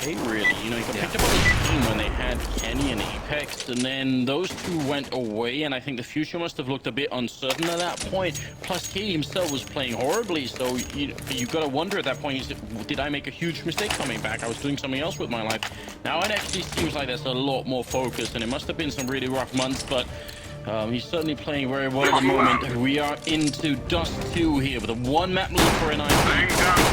okay, really. You know, he got picked up on the team when they had Kenny and Apex, and then those two went away, and I think the future must have looked a bit uncertain at that point. Plus, he himself was playing horribly, so you got to wonder at that point, did I make a huge mistake coming back? I was doing something else with my life. Now it actually seems like there's a lot more focus, and it must have been some really rough months, but he's certainly playing very well at the moment. We are into Dust 2 here with a one-map lead for NIP.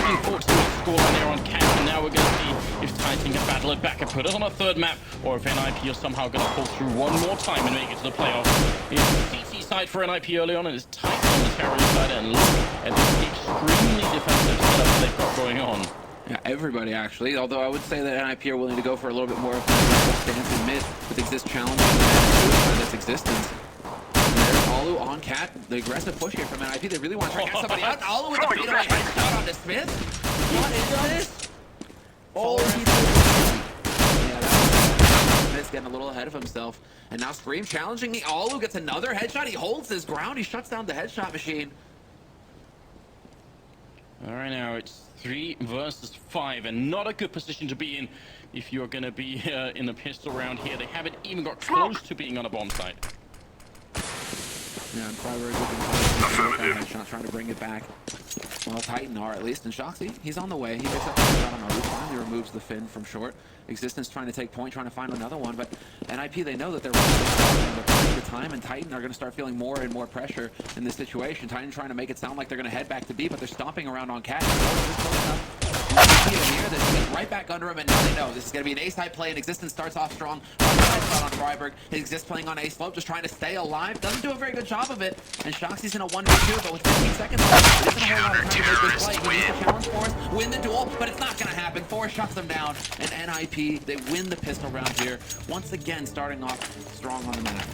Unfortunately, scoreline there on Cat, and now we're going to see if Titan can battle it back and put us on a third map, or if NIP are somehow going to pull through one more time and make it to the playoffs. It's CT side for NIP early on, and it's Titan on the terrorist side, and look at this extremely defensive setup they've got going on. Yeah, everybody actually, although I would say that NIP are willing to go for a little bit more of a stance in mid with Exist challenging this existence. And there's Alu on Cat, the aggressive push here from NIP. They really want to try to get somebody out. Alu with the fadeaway headshot onto Smith. What is this? Oh, yeah, Smith's getting a little ahead of himself. And now Scream challenging the Alu, gets another headshot. He holds his ground. He shuts down the headshot machine. All right, now it's 3 versus 5, and not a good position to be in if you're going to be in the pistol round here. They haven't even got close to being on a bomb site. Yeah, and Freiberg looking headshot, trying to bring it back. Well, Titan are at least, and Shoxy, he's on the way. He picks up the shot on Aru, finally removes the Fin from short. Existence trying to take point, trying to find another one, but NIP, they know that they're running the time, and Titan are going to start feeling more and more pressure in this situation. Titan trying to make it sound like they're going to head back to B, but they're stomping around on Cat. Here, this gets right back under him, and now they know this is going to be an ace-type play, and Existence starts off strong. Shot on Freiberg. Exists playing on ace slope, just trying to stay alive. Doesn't do a very good job of it, and Shoxy's in a 1v2, but with 15 seconds left, isn't a whole lot of time to make this play. He needs to challenge Forrest, win the duel, but it's not going to happen. Forrest shuts them down, and NIP, they win the pistol round here, once again starting off strong on the map.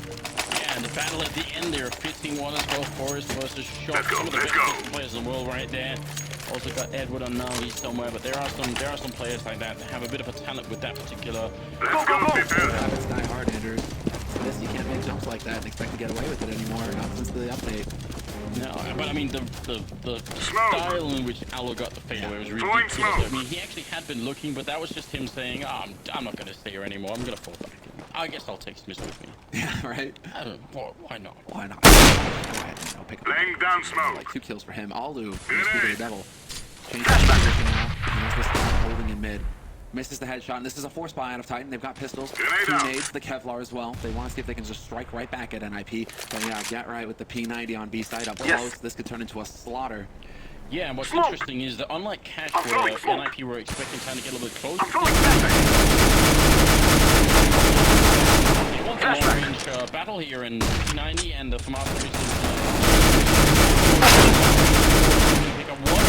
Yeah, and the battle at the end there, fitting one as well, Forrest versus Shock. Some of the best players in the world right there. Also got Edward on Navi somewhere, but there are some players like that have a bit of a talent with that particular. It's die hard, Andrews. This, you can't make jumps like that and expect to get away with it anymore, not since the update. No, but I mean the style in which Aloe got the fadeaway was ridiculous. I mean, he actually had been looking, but that was just him saying, oh, I'm not going to stay here anymore. I'm going to fall back. I guess I'll take Smith with me. Yeah, right? I don't know. Why not? Why not? Go ahead, pick up. Laying down smoke. Like 2 kills for him. Alu, the devil. Changes the position now. And there's this guy holding in mid. Misses the headshot, and this is a force buy out of Titan. They've got pistols, 2 nades, the Kevlar as well. They want to see if they can just strike right back at NIP. But yeah, get right with the P90 on B side up close. This could turn into a slaughter. Yeah, and what's interesting is that unlike Cash, where NIP were expecting time to get a little bit closer, they want the long-range battle here, and P90 and the FAMAS pick up one.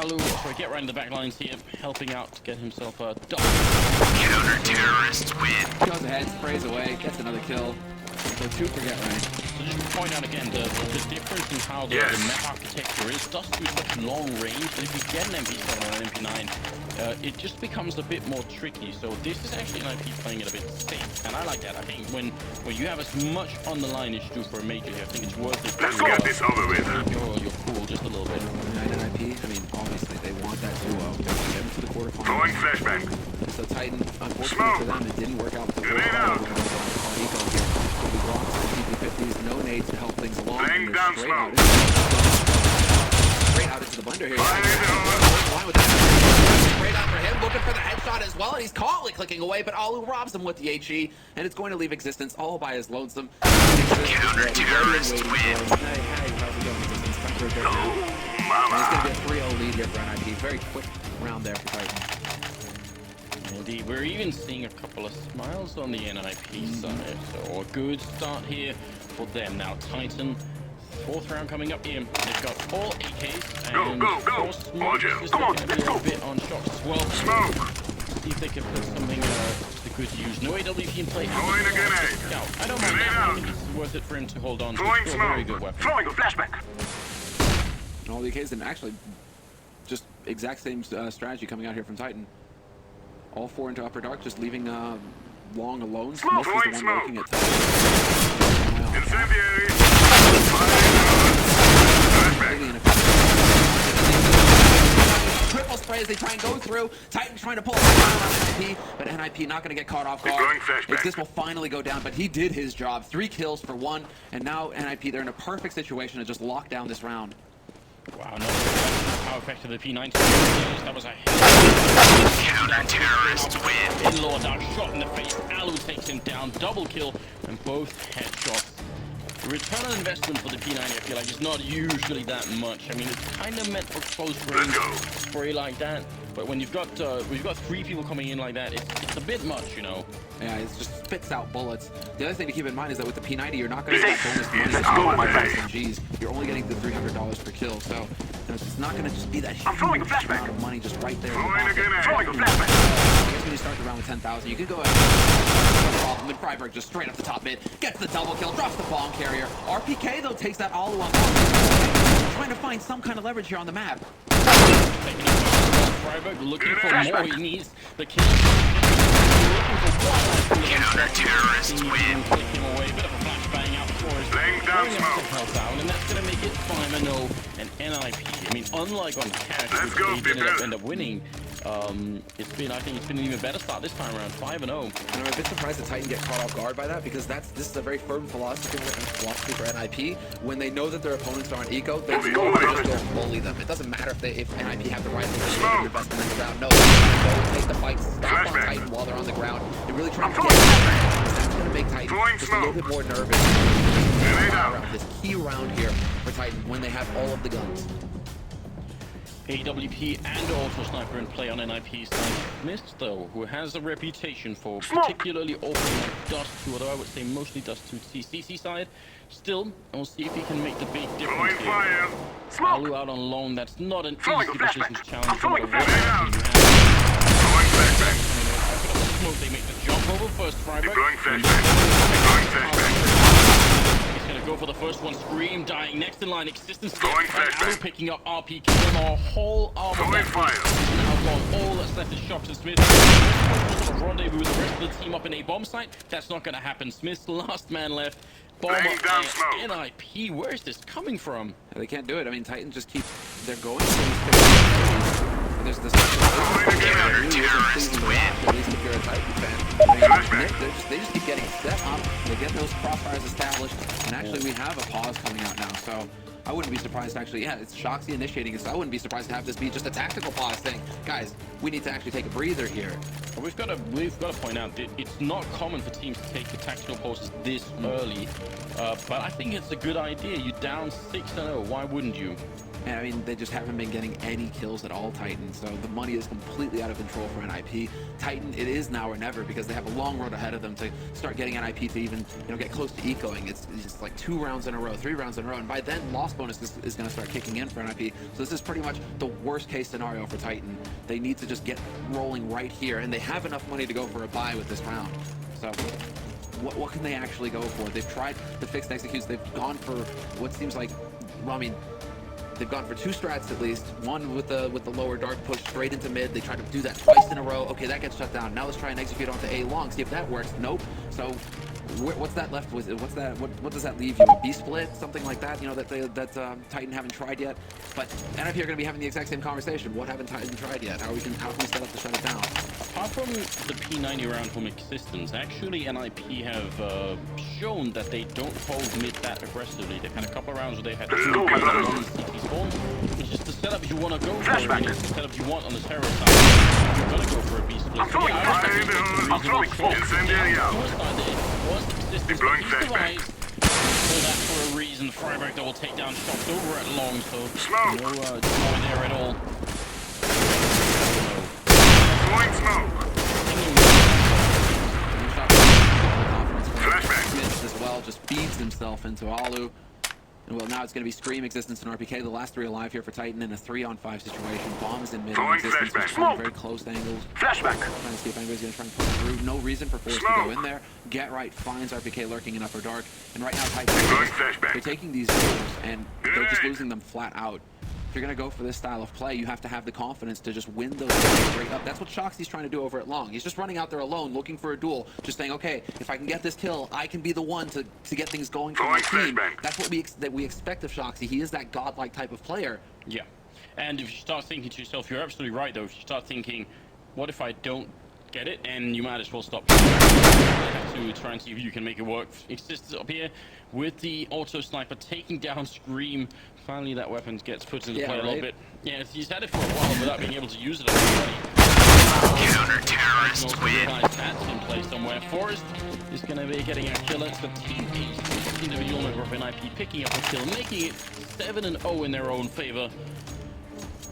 Alu, sorry, get right in the back lines here, helping out to get himself a dot. Counter-terrorists win. Goes ahead, sprays away, gets another kill. So 2 for get right. So just to point out again, the difference in how the map architecture is. Dust 2 is such long range, but if you get an MP7 or an MP9, it just becomes a bit more tricky. So this is actually NIP playing it a bit safe, and I like that. I think when you have as much on the line as you do for a major here, I think it's worth it. Let's get this over with. You're cool just a little bit. NIP, I mean, obviously they want that duo. They get them to the quarterfinals. Throwing flashbang. So Titan, unfortunately for them, it didn't work out with the PP50s, no nades to help things along. Laying down smoke. Straight out into the blender here. Straight out for him, looking for the headshot as well, and he's calmly clicking away, but Alu robs him with the HE, and it's going to leave Existence all by his lonesome. Counter-terrorists win. Hey, how's it going, Existence? Thanks for it's going to be a 3-0 lead here for NIP. Very quick round there for Titan. Indeed, we're even seeing a couple of smiles on the NIP side, so a good start here for them. Now Titan, 4th round coming up here. They've got all AKs and go. Roger. Come on, let's go. A bit on shots as well. Smoke. See if they can put something to good use. No AWP in play. Throwing a grenade. I don't mind that. I think it's worth it for him to hold on to. Throwing It's still a very good smoke. weapon. Throwing a flashback. And all the AKs, and actually, just exact same strategy coming out here from Titan. All 4 into upper dark, just leaving Long alone. Smoke, Smith is the one looking at Incendiary. Triple thermal spray as they try and go through. Titan trying to pull a down on NIP, but NIP not going to get caught off guard. Deploying flashbang. This will finally go down, but he did his job. 3 kills for 1, and now NIP, they're in a perfect situation to just lock down this round. Wow, no how effective the P90 is. That was a Counter-terrorists win. in-law down, shot in the face. Alu takes him down, double kill, and both headshots. The return on investment for the P90, I feel like, is not usually that much. I mean, it's kind of meant for close range spray like that, but when you've got 3 people coming in like that, it's a bit much, you know. Yeah, it just spits out bullets. The other thing to keep in mind is that with the P90, you're not going to get bonus money. It's It's our not day. SMGs. You're only getting the $300 per kill, so you know, it's not going to just be that huge I'm throwing a flashbang. amount of money just right there. in the Throwing a pocket. grenade. Throwing a flashbang. I guess when you start the round with 10,000, you could go ahead no problem. And Freiburg just straight up the top mid, gets the double kill, drops the bomb carrier. RPK though takes that all on trying to find some kind of leverage here on the map. Taking up Freiburg, looking for more. He needs the kill. Counter-terrorists win. Click him away, bit of a flashbang out for his Laying down going smoke. up to health down, and that's going to make it 5-0 and NIP. I mean, unlike on Cash, Let's which go, they didn't people. end up winning, I think it's been an even better start this time around, 5-0. And I'm a bit surprised the Titan get caught off guard by that because this is a very firm philosophy for NIP. When they know that their opponents are on eco, they just go bully them. It doesn't matter if NIP have the right to invest in this round. No, they go take the fight, stop on Titan while they're on the ground, and really try to get that's going to make Titan just a little bit more nervous. This key round here for Titan when they have all of the guns. AWP and also Sniper in play on NIP's side. Mist, though, who has a reputation for particularly opening up Dust 2, although I would say mostly Dust 2 to CC side. Still, we'll see if he can make the big difference here. Fire. Alu out on loan, that's not an Throwing easy a flashbang. position to challenge. I'm throwing a no matter flashbang. what team you have. Throwing flashbang. Smoke, they make the jump over first, Freiburg. Deploying flashbang. Deploying flashbang. He's gonna go for the first one. Scream dying next in line. Existence Throwing flashbang. Alu picking up RP, killing our whole armor. Throwing fire. Now gone. All that's left is Shops and Smith. Sort of rendezvous with the rest of the team up in a bomb site. That's not gonna happen. Smith's last man left. Bomber Laying down smoke. and NIP. Where is this coming from? They can't do it. I mean, Titan just keep they're going. There's this. Counter-terrorists win. At least if you're a Titan fan, they just keep getting set up. They get those crossfires established, and actually we have a pause coming out now. So I wouldn't be surprised. Actually, yeah, it's Shoxy initiating it. So I wouldn't be surprised to have this be just a tactical pause thing. Guys, we need to actually take a breather here. But we've got to point out that it's not common for teams to take the tactical pauses this early. But I think it's a good idea. You down 6-0. Why wouldn't you? And I mean, they just haven't been getting any kills at all, Titan. So the money is completely out of control for NIP. Titan, it is now or never because they have a long road ahead of them to start getting NIP to even, get close to ecoing. It's just like 2 rounds in a row, 3 rounds in a row, and by then loss bonus is going to start kicking in for NIP. So this is pretty much the worst case scenario for Titan. They need to just get rolling right here, and they have enough money to go for a buy with this round. So what can they actually go for? They've tried the fixed executes. They've gone for what seems like, well, I mean, they've gone for 2 strats at least. One with the lower dark push straight into mid. They tried to do that twice in a row. Okay, that gets shut down. Now let's try and execute onto A long. See if that works. Nope. So what's that left with? What does that leave you? A B split, something like that? That Titan haven't tried yet. But NIP are going to be having the exact same conversation. What haven't Titan tried yet? How can we set up to shut it down? Apart from the P90 round from Existence, actually NIP have shown that they don't hold mid that aggressively. They've had a couple of rounds where they had 2 CT spawn, which is the setup you want to go for. I mean, it's the setup you want on the terror side. You're going to go for a B split. I'm throwing fire. I'm throwing incendiary out. Deploying flashbang. So that's for a reason. Freiburg that will take down Shops over at long, so Smoke. no joy there at all. Throwing smoke. Flashbang. Smith as well just feeds himself into Alu. And well, now it's going to be Scream, Existence, and RPK, the last 3 alive here for Titan in a 3-on-5 situation. Bombs in mid, Throwing Existence, flashbang. which is Smoke. very close angles. Flashback. Trying to see if anybody's going to try and push through. No reason for Force to go in there. Get right finds RPK lurking in upper dark. And right now, Titan, Deploying flashbang. they're taking these moves, and they're just Grenade. losing them flat out. If you're going to go for this style of play, you have to have the confidence to just win those games straight up. That's what Shoxy's trying to do over at long. He's just running out there alone, looking for a duel, just saying, okay, if I can get this kill, I can be the one to get things going for my team. Flashbang. That's what we expect of Shoxy. He is that godlike type of player. Yeah. And if you start thinking to yourself, you're absolutely right though, if you start thinking, what if I don't get it? And you might as well stop. You have to try and see if you can make it work. Exists up here with the auto sniper taking down Scream. Finally that weapon gets put into play a little bit. Yeah, he's had it for a while without being able to use it already. Counter-terrorists win. That's in play somewhere. Forrest is going to be getting a kill. It's the team ace individual member of NIP picking up a kill, making it 7-0 in their own favor.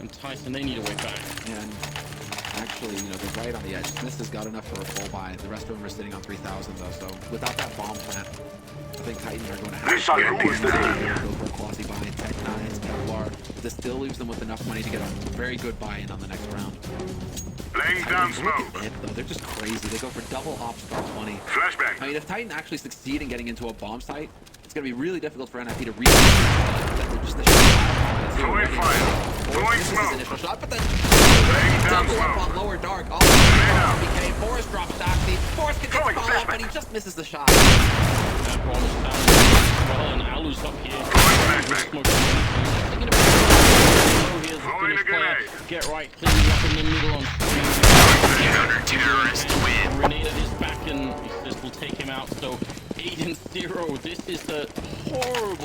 And Tyson, they need a way back. And actually, you know, they're right on the edge. Smith has got enough for a full buy. The rest of them are sitting on 3,000 though, so without that bomb plant, I think Titans are going to have to go for a quasi buy, Tech 9s, Kevlar. This still leaves them with enough money to get a very good buy-in on the next round. Laying down smoke. Look at it, though. They're just crazy. They go for double op star 20. Flashbang. I mean, if Titan actually succeed in getting into a bomb site, it's going to be really difficult for NIP to reach just the shot. Throwing fire. Throwing This is his smoke. initial shot, but then Laying down double up smoke. on lower dark. All BK. Forrest drops Doxy. Forrest gets Throwing follow up, flashbang. and he just misses the shot. That bomb is down as well, and Alu's up here. flashbang. Thinking about here's the Throwing a finish player. grenade. Get right, cleaning up in the middle on screen. Counter-terrorist win. Grenade at his back, and this will take him out. So 8-0. This is a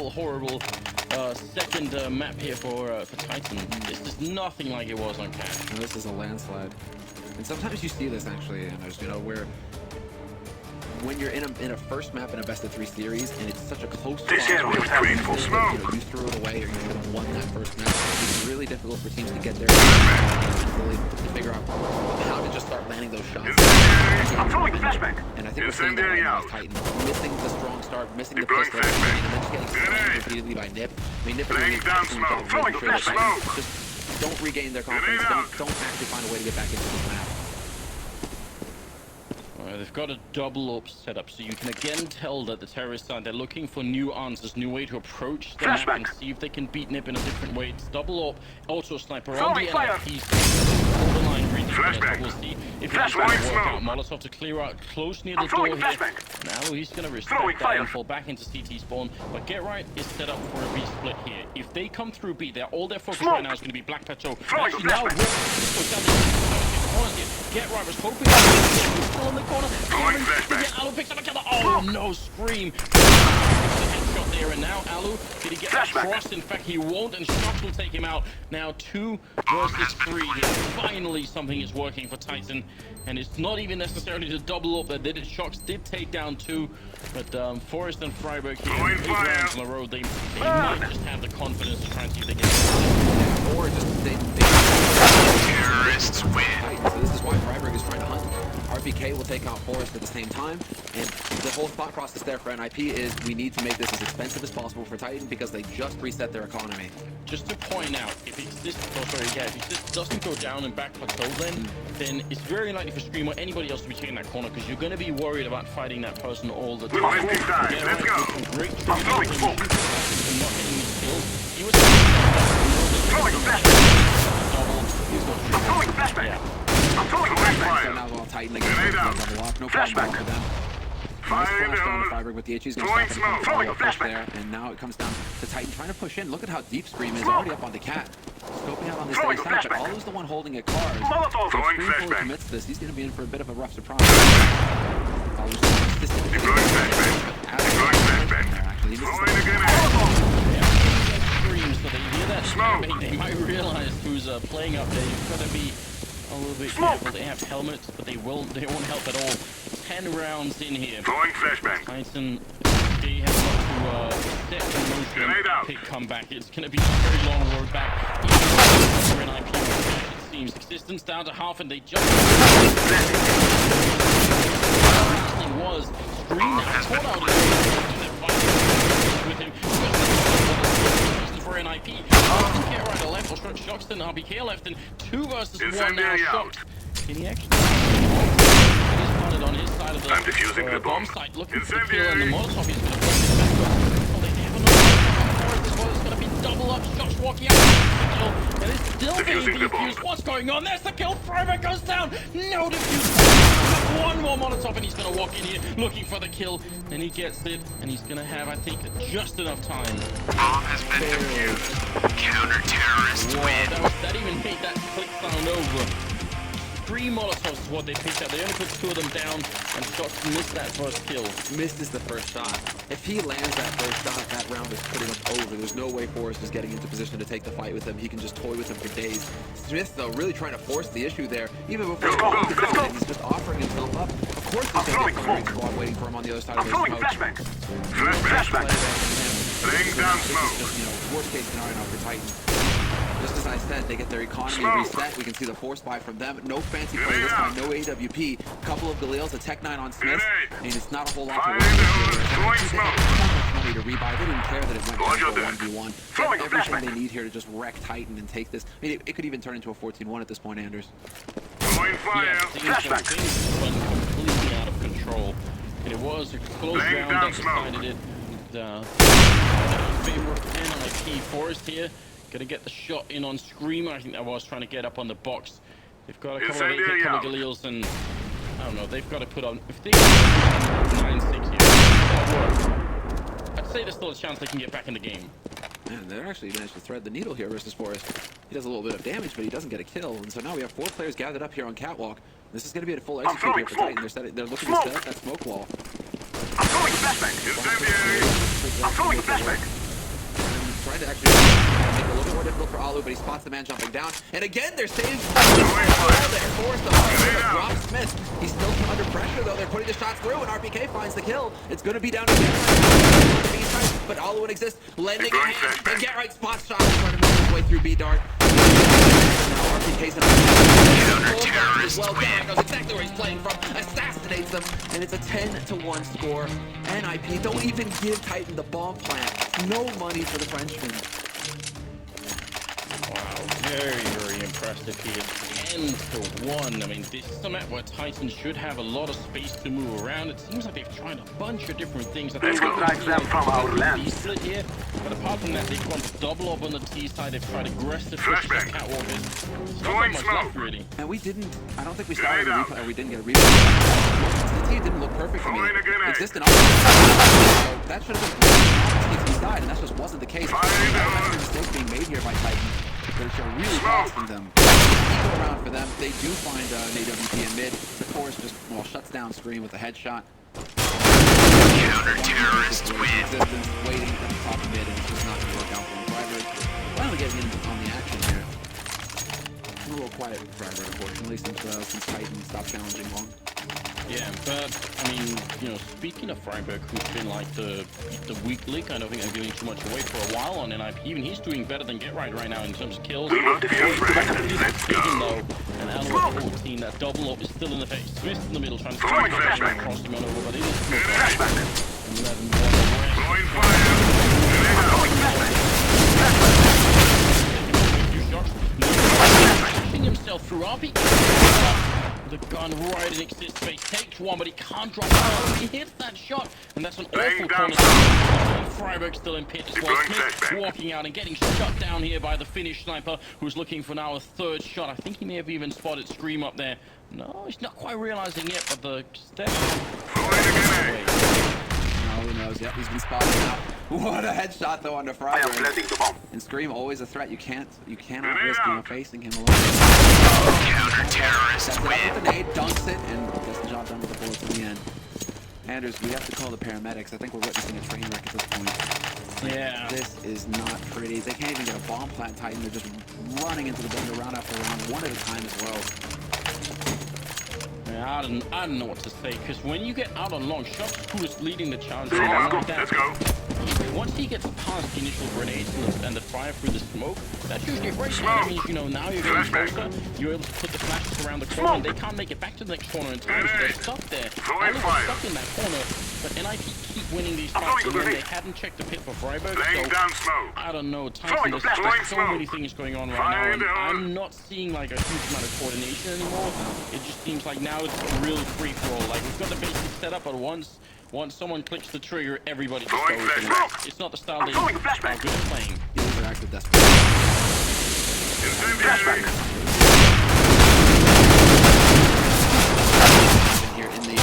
horrible second map here for Titan. This is nothing like it was on Cat. And this is a landslide. And sometimes you see this actually, and there's, you know, where when you're in a first map in a best of 3 series and it's such a close This fight, area is green for smoke. you know, you threw it away or you should have won that first match. It's really difficult for teams to get there to figure out how to just start landing those shots. I'm throwing flashbang. And I think we're seeing that right now with Titan. Missing the strong start, missing the pistol, and then just getting slammed repeatedly by Nip. I mean, Nip is really Laying down smoke. Throwing flash smoke. just don't regain their confidence. Don't actually find a way to get back into this map. They've got a double up setup, so you can again tell that the terrorists are they're looking for new answers, new way to approach the map and see if they can beat Nip in a different way. It's double up, auto sniper on the NIPs. Borderline green. We'll see if it's going to work out. Molotov to clear out close near the door here. Now he's going to respect that and fall back into CT spawn. But Get Right is set up for a B split here. If they come through B, all their focus right now is going to be Black Plateau. Actually, now Get Right was hoping still in the corner. Alu picks up a killer. Oh no, Scream. Headshot there, and now Alu, did he get that cross? In fact, he won't, and Shock will take him out. Now 2 versus 3 here. Finally, something is working for Titan, and it's not even necessarily to double up that did it. Shocks did take down 2, but Forrest and Freiburg here, 8 rounds on the road, they might just have the confidence to try and see if they can. Or just they Terrorists win. So this is why Freiburg is trying to hunt. RPK will take out Forrest at the same time, and the whole thought process there for NIP is we need to make this as expensive as possible for Titan because they just reset their economy. Just to point out, if this doesn't go down and back plateau then it's very likely for Scream or anybody else to be taking that corner because you're going to be worried about fighting that person all the time. Let's go. Great I'm throwing smoke. not getting his kills. He was Throwing flashbang. I'm throwing flashbang. Yeah. I'm throwing So flashbang. now while Titan again double off, no problem for them. Nice flash down to Freiburg with the HE's going to stop Throwing and smoke. push there, and now it comes down to Titan trying to push in. Look at how deep Scream is already up on the cat. Scoping out on this Throwing A side, but flashbang. Alu's the one holding at cars. Molotov. Throwing Scream fully flashbang. commits to this. He's going to be in for a bit of a rough surprise. Alu's consistently Deploying flashbang. Deploying flashbang. actually. Throwing a grenade. Screams, so they hear that Smoke. screaming, they might realize who's playing up there. You've got to be a little bit careful. They have helmets, but they won't help at all. 10 rounds in here. Throwing flashbang. Titan, they have got to set in motion Grenade out. big comeback. It's going to be a very long road back. Even for NIP, it seems existence down to half, and they just was Scream now caught out with him. For NIP, Get Right to left, or Shocks and RBK left, and 2 versus 1 now. Shocks. Can he actually? Started on his side of the I'm defusing the bomb. site, looking for the Incendiary. kill, and the Molotov is going to push it back up. Oh, they have another Forrest as well. It's going to be double up. Shocks walking out the kill, and it's still being Defusing the bomb. defused. What's going on? There's the kill. Freiburg goes down. No defuse. 1 more Molotov, and he's going to walk in here looking for the kill. And he gets it, and he's going to have, I think, just enough time. Bomb has been defused. Counter-terrorists win. That even made that click sound over. 3 Molotovs is what they picked up. They only put 2 of them down, and Shots missed that first kill. Missed is the first shot. If he lands that first shot, that round is pretty much over. There's no way Forrest is getting into position to take the fight with him. He can just toy with him for days. Smith, though, really trying to force the issue there. Even before he's just offering himself up. Of course, there's going to be a squad waiting for him on the other side of the smoke. Flashback. Laying down smoke. Just, worst case scenario now for Titan. Just as I said, they get their economy reset. We can see the force buy from them. No fancy play this time, no AWP. Couple of Galils, a Tech 9 on Smith, and it's not a whole lot to work with. They had so much money to rebuy. They didn't care that it went down to a 1v1. They have everything they need here to just wreck Titan and take this. I mean, it could even turn into a 14-1 at this point, Anders. Yeah, things went completely out of control. And it was a close round that decided it. Favor of NIP. Forrest here. Gonna get the shot in on Screamer. I think that was trying to get up on the box. They've got a couple of Galils, and I don't know, they've got to put on. If they 9-6 here, that'll work. I'd say there's still a chance they can get back in the game. Man, they're actually managed to thread the needle here versus Forrest. He does a little bit of damage, but he doesn't get a kill. And so now we have 4 players gathered up here on Catwalk. This is going to be a full execute here for Titan. They're looking to set up that smoke wall. I'm throwing flashback. I'm throwing flashback. Trying to actually make it a little bit more difficult for Alu, but he spots the man jumping down. And again, they're saved. Forrest drop Smith. He's still under pressure, though. They're putting the shots through, and RPK finds the kill. It's going to be down to Get, but Alu and Exist lending a hand. And Get Right spots shot, trying to move his way through B Dart. Now RPK's in as well. Down knows exactly where he's playing from. Assassinates them, and it's a 10-1 score. NIP don't even give Titan the bomb plant. No money for the Frenchman. Wow, very, very impressive here. 10-1. I mean, this is a map where Titans should have a lot of space to move around. It seems like they've tried a bunch of different things. I think them from our land. Split here, but apart from that, they've gone double up on the T side. They've tried aggressive push this Catwalk. There's not much left, really. And I don't think we started a replay, or we didn't get a replay. The team didn't look perfect for me. Existent so that should have been side, and that just wasn't the case. Mistakes being made here by Titan. They're really costing them. Go around for them. They do find an AWP in mid. The Force just shuts down Scream with a headshot. Counter-terrorists win. Waiting at the top of mid, and it's just not going to work out for him. Freiburg finally getting in on the action here. A little quiet for Freiburg, unfortunately, since Titan stopped challenging long. Yeah, but I mean, speaking of Freiburg, who's been like the weak link, I don't think they're giving too much away for a while on NIP. Even he's doing better than Get Right now in terms of kills. Let's go. And Alan with 14, that double up is still in the face. Smith in the middle trying to cross him on over, but it is 11-1 himself through RP. The gun right in Exist space takes one, but he can't drop it. He hits that shot, and that's an awful corner. Freiburg still in pit as well. Smith walking out and getting shut down here by the Finnish sniper, who's looking for now a 3rd shot. I think he may have even spotted Scream up there. No, he's not quite realizing it, but the step. Who knows? Yep, he's been spotted now. What a headshot though onto Freiburg. And Scream always a threat. You cannot risk facing him alone. Counter-terrorists win. With the nade, dunks it, and gets the job done with the bullets in the end. Anders, we have to call the paramedics. I think we're witnessing a train wreck at this point. Yeah. This is not pretty. They can't even get a bomb plant Titan. They're just running into the building round after round, one at a time as well. I don't know what to say, because when you get out on long shots, who is leading the challenge? Let's go. Once he gets past the initial grenades and the fire through the smoke, that's usually a great sign. That means, now you're getting closer, you're able to put the flashes around the corner, and they can't make it back to the next corner in time, so they're stuck there. They're stuck in that corner, but NIP keep winning these fights, and they hadn't checked the pit for Freiburg, so I don't know. Titan, there's so many things going on right now, and I'm not seeing like a huge amount of coordination anymore. It just seems like now it's a real free-for-all. Like, we've got the basics set up, but once someone clicks the trigger, everybody just goes. It's not the style they are good at playing. These are active desperate. Here in the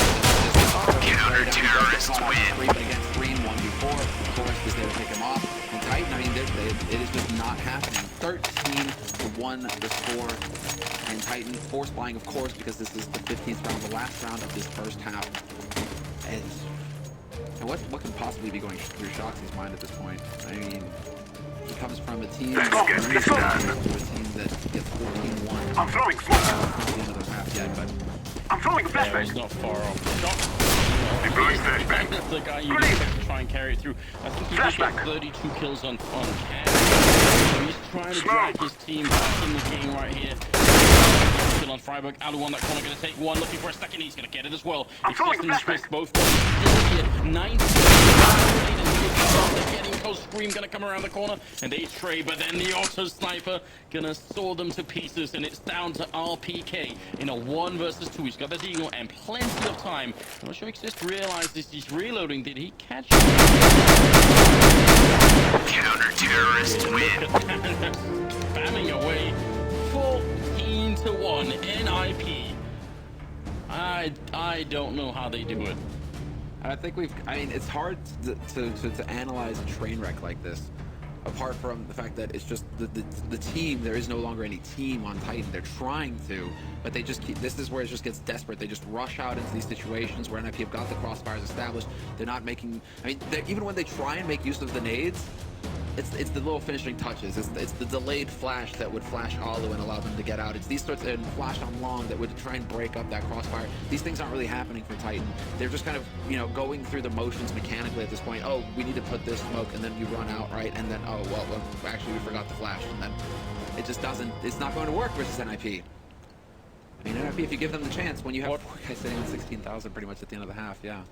flying, of course, because this is the 15th round, the last round of this first half. And what can possibly be going through Shoxy's mind at this point? I mean, he comes from a team that gets 14-1. I'm throwing smoke. Not the end of the half yet, but I'm throwing a Yeah, flashbang. he's not far off. Deploying flashbang. That's the guy you expect to try and carry it through. I think he did Flashback. get 32 kills on Cat. So he's trying to drag his team back in the game right here. Still on Freiburg. Alu on that corner, going to take one. Looking for a second. He's going to get it as well. I'm throwing a Existence flashback. both guys still here. 19. They're getting close. Scream going to come around the corner. And they trade, but then the auto sniper going to saw them to pieces. And it's down to RPK in a 1 versus 2. He's got the deagle and plenty of time. I'm not sure Exist realizes he's reloading. Did he catch him? Counter-terrorist win. Spamming away 14-1 NIP. I don't know how they do it. I think I mean, it's hard to analyze a train wreck like this, apart from the fact that it's just the team. There is no longer any team on Titan. They're trying to, but they just keep. This is where it just gets desperate. They just rush out into these situations where NIP have got the crossfires established. They're not making. I mean, even when they try and make use of the nades, it's the little finishing touches. It's the delayed flash that would flash Alu and allow them to get out. It's these sorts of flash on long that would try and break up that crossfire. These things aren't really happening for Titan. They're just kind of, you know, going through the motions mechanically at this point. Oh, we need to put this smoke, and then you run out, right? And then, oh, well, actually we forgot the flash. And then it just doesn't, it's not going to work versus NIP. I mean, NIP, if you give them the chance, when you have 4 guys sitting on 16,000 pretty much at the end of the half, yeah.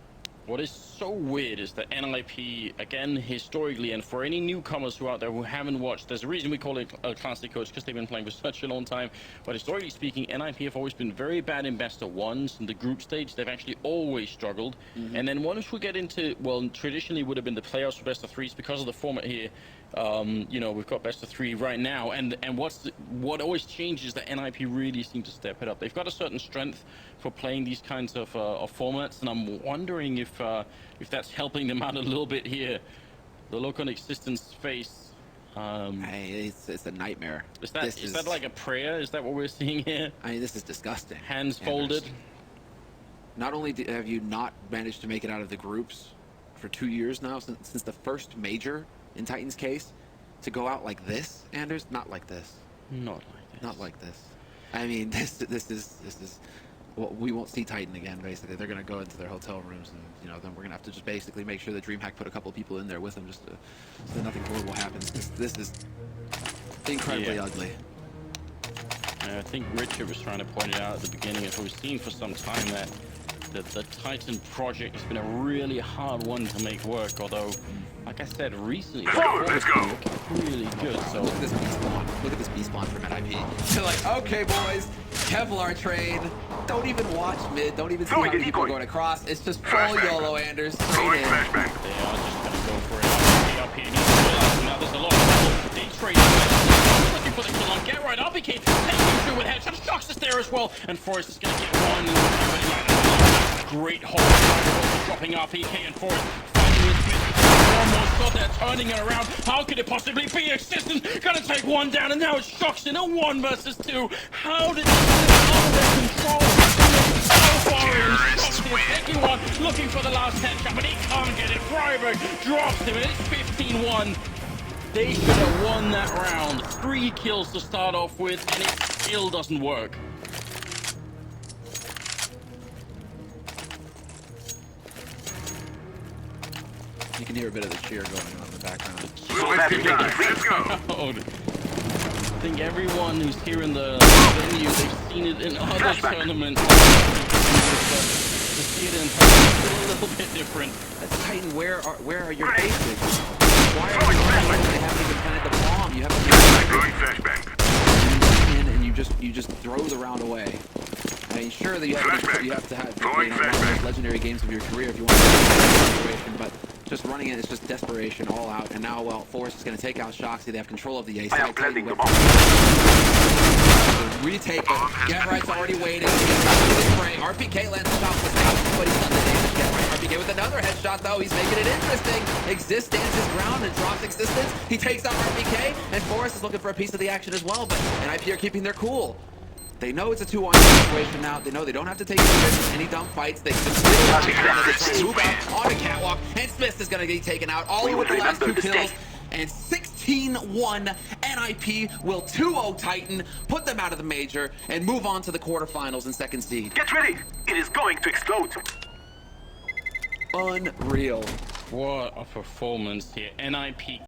What is so weird is that NLIP, again, historically, and for any newcomers who are out there who haven't watched, there's a reason we call it a classic coach, because they've been playing for such a long time. But historically speaking, NIP have always been very bad in best of ones. In the group stage, they've actually always struggled. And then once we get into, well, traditionally would have been the playoffs for best of threes because of the format here. You know, we've got best of 3 right now, and what always changes is that NIP really seem to step it up. They've got a certain strength for playing these kinds of formats, and I'm wondering if that's helping them out a little bit here. The look on Existence face. Hey, it's a nightmare. Is that like a prayer? Is that what we're seeing here? I mean, this is disgusting. Hands folded. Not only have you not managed to make it out of the groups for 2 years now, since the first major in Titan's case, to go out like this, Anders, not like this. Not like this. Not like this. I mean, this is. Well, we won't see Titan again. Basically, they're gonna go into their hotel rooms, and you know, then we're gonna have to just basically make sure that Dreamhack put a couple people in there with them, just so that nothing horrible happens. This is incredibly ugly. I think Richard was trying to point it out at the beginning, as we've seen for some time, that the Titan project has been a really hard one to make work. Although, like I said recently, Let's go. Really good. So Look at this B spawn. Look at this B spawn from NIP. They're like, okay, boys, Kevlar train. Don't even watch mid. Don't even see how many people are going across. It's just full YOLO, Anders. Throwing Straight in. flashbang. they are just going to go for it. Up here, now there's a lot of people. They trade. Looking for the kill on Get Right. RPK taking through with headshot. Shox is there as well, and Forrest is going to get one. Great hold. Dropping RPK and Forrest. Almost got that, turning it around. How could it possibly be? Existence gonna take one down, and now it's Shox in a 1 versus 2. How did this get under control? So far in, Shox is taking one, looking for the last headshot, but he can't get it. Freiburg drops him, and it's 15-1. They should have won that round. 3 kills to start off with, and it still doesn't work. You can hear a bit of the cheer going on in the background. Let's go. I think everyone who's here in the venue, they've seen it in other tournaments. To see it in person is a little bit different. That's Titan. Where are your basics? Why are they haven't even planted the bomb? You haven't Throwing flashbang. in, and you just throw the round away. I mean, sure that you have to have one of those legendary games of your career if you want to get that situation, but just running it is just desperation all out. And now, well, Forrest is going to take out Shoxy. They have control of the A. I am planting the bomb. Retake it. Get Right's already waiting. RPK lands a shot with the but he's done the damage. Get Right. RPK with another headshot, though. He's making it interesting. Exist stands his ground and drops Existence. He takes out RPK, and Forrest is looking for a piece of the action as well, but NIP are keeping their cool. They know it's a 2-on-2 situation now. They know they don't have to take any dumb fights. They just move out on a catwalk, and Smith is going to get taken out. Ollie with the last 2 kills, and 16-1. NIP will 2-0 Titan, put them out of the major, and move on to the quarterfinals and second seed. Get ready! It is going to explode! Unreal. What a performance here. NIP